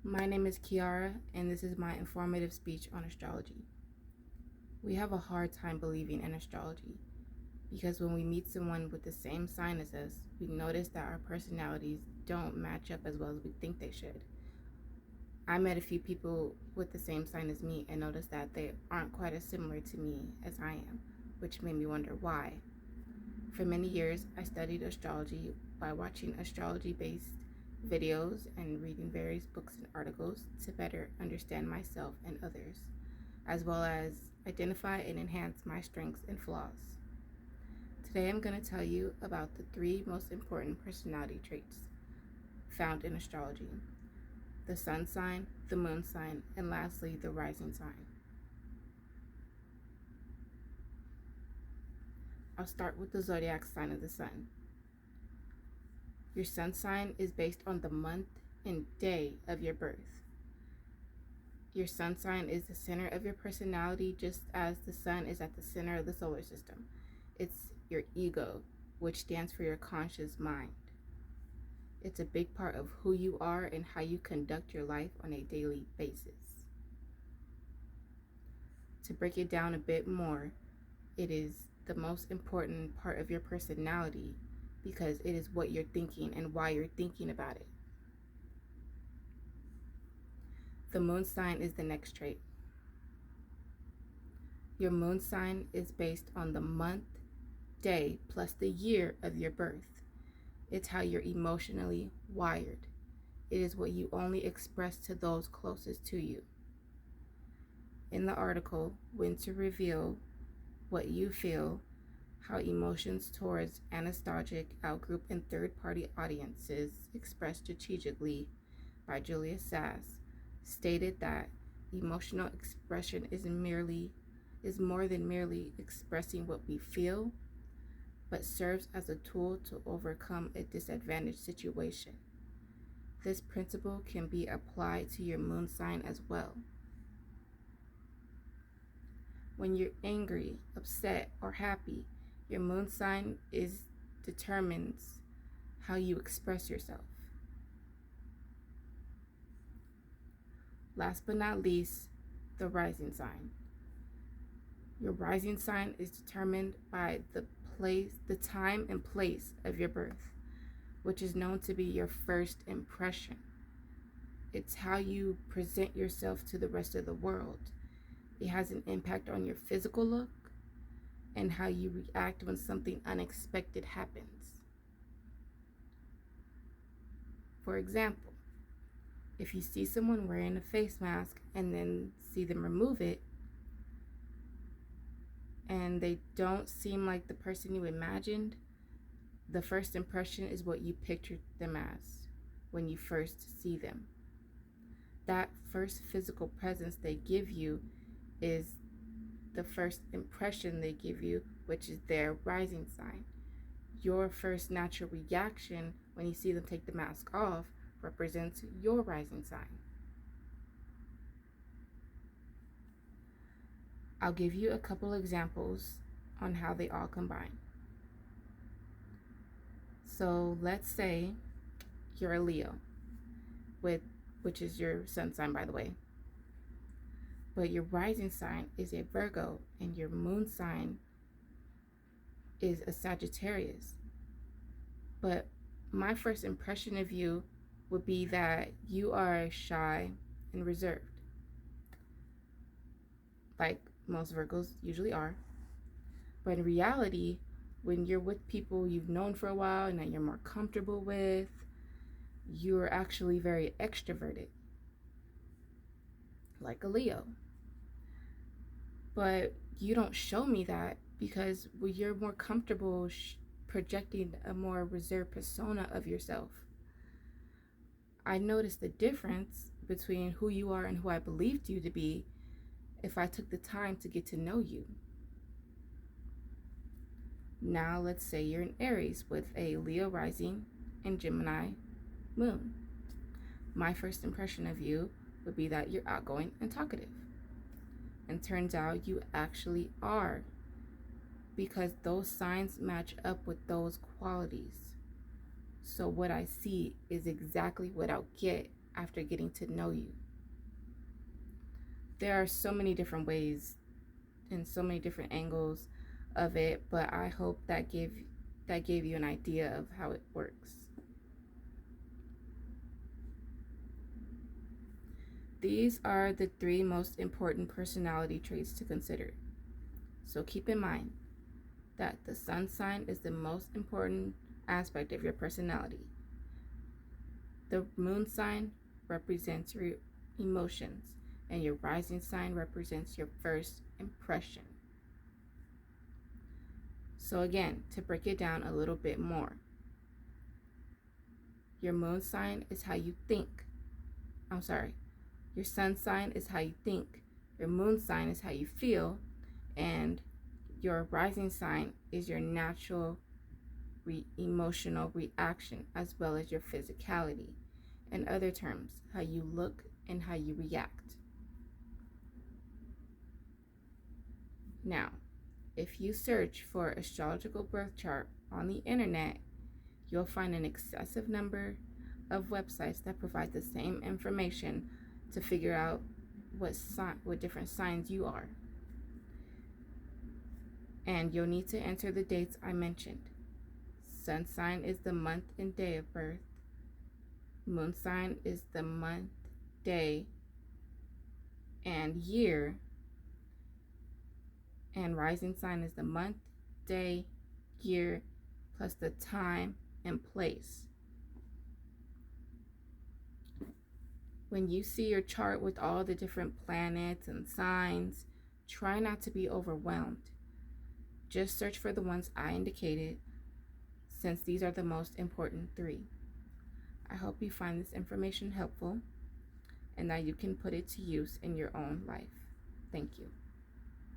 My name is Kiara, and this is my informative speech on astrology. We have a hard time believing in astrology because when we meet someone with the same sign as us, we notice that our personalities don't match up as well as we think they should. I met a few people with the same sign as me and noticed that they aren't quite as similar to me as I am, which made me wonder why. For many years, I studied astrology by watching astrology-based videos and reading various books and articles to better understand myself and others, as well as identify and enhance my strengths and flaws. Today I'm going to tell you about the 3 most important personality traits found in astrology: the sun sign, the moon sign, and lastly, the rising sign. I'll start with the zodiac sign of the sun. Your sun sign is based on the month and day of your birth. Your sun sign is the center of your personality, just as the sun is at the center of the solar system. It's your ego, which stands for your conscious mind. It's a big part of who you are and how you conduct your life on a daily basis. To break it down a bit more, it is the most important part of your personality because it is what you're thinking and why you're thinking about it. The moon sign is the next trait. Your moon sign is based on the month, day, plus the year of your birth. It's how you're emotionally wired. It is what you only express to those closest to you. In the article, When to Reveal What You Feel, How Emotions Towards Astrologic Outgroup and Third-Party Audiences Expressed Strategically by Julia Sass, stated that emotional expression is more than merely expressing what we feel, but serves as a tool to overcome a disadvantaged situation. This principle can be applied to your moon sign as well. When you're angry, upset, or happy, your moon sign determines how you express yourself. Last but not least, the rising sign. Your rising sign is determined by the time and place of your birth, which is known to be your first impression. It's how you present yourself to the rest of the world. It has an impact on your physical look and how you react when something unexpected happens. For example, if you see someone wearing a face mask and then see them remove it, and they don't seem like the person you imagined, the first impression is what you pictured them as when you first see them. That first physical presence they give you is the first impression they give you, which is their rising sign. Your first natural reaction when you see them take the mask off represents your rising sign. I'll give you a couple examples on how they all combine. So let's say you're a Leo, which is your sun sign, by the way. But your rising sign is a Virgo and your moon sign is a Sagittarius. But my first impression of you would be that you are shy and reserved, like most Virgos usually are. But in reality, when you're with people you've known for a while and that you're more comfortable with, you're actually very extroverted, like a Leo. But you don't show me that because you're more comfortable projecting a more reserved persona of yourself. I noticed the difference between who you are and who I believed you to be if I took the time to get to know you. Now let's say you're an Aries with a Leo rising and Gemini moon. My first impression of you would be that you're outgoing and talkative. And turns out you actually are, because those signs match up with those qualities. So what I see is exactly what I'll get after getting to know you. There are so many different ways and so many different angles of it, but I hope that gave you an idea of how it works. These are the 3 most important personality traits to consider. So keep in mind that the sun sign is the most important aspect of your personality. The moon sign represents your emotions, and your rising sign represents your first impression. So again, to break it down a little bit more, your moon sign is how you think. Your sun sign is how you think. Your moon sign is how you feel. And your rising sign is your natural emotional reaction, as well as your physicality. In other terms, how you look and how you react. Now, if you search for astrological birth chart on the internet, you'll find an excessive number of websites that provide the same information to figure out what different signs you are. And you'll need to enter the dates I mentioned. Sun sign is the month and day of birth. Moon sign is the month, day, and year. And rising sign is the month, day, year, plus the time and place. When you see your chart with all the different planets and signs, try not to be overwhelmed. Just search for the ones I indicated, since these are the most important 3. I hope you find this information helpful and that you can put it to use in your own life. Thank you.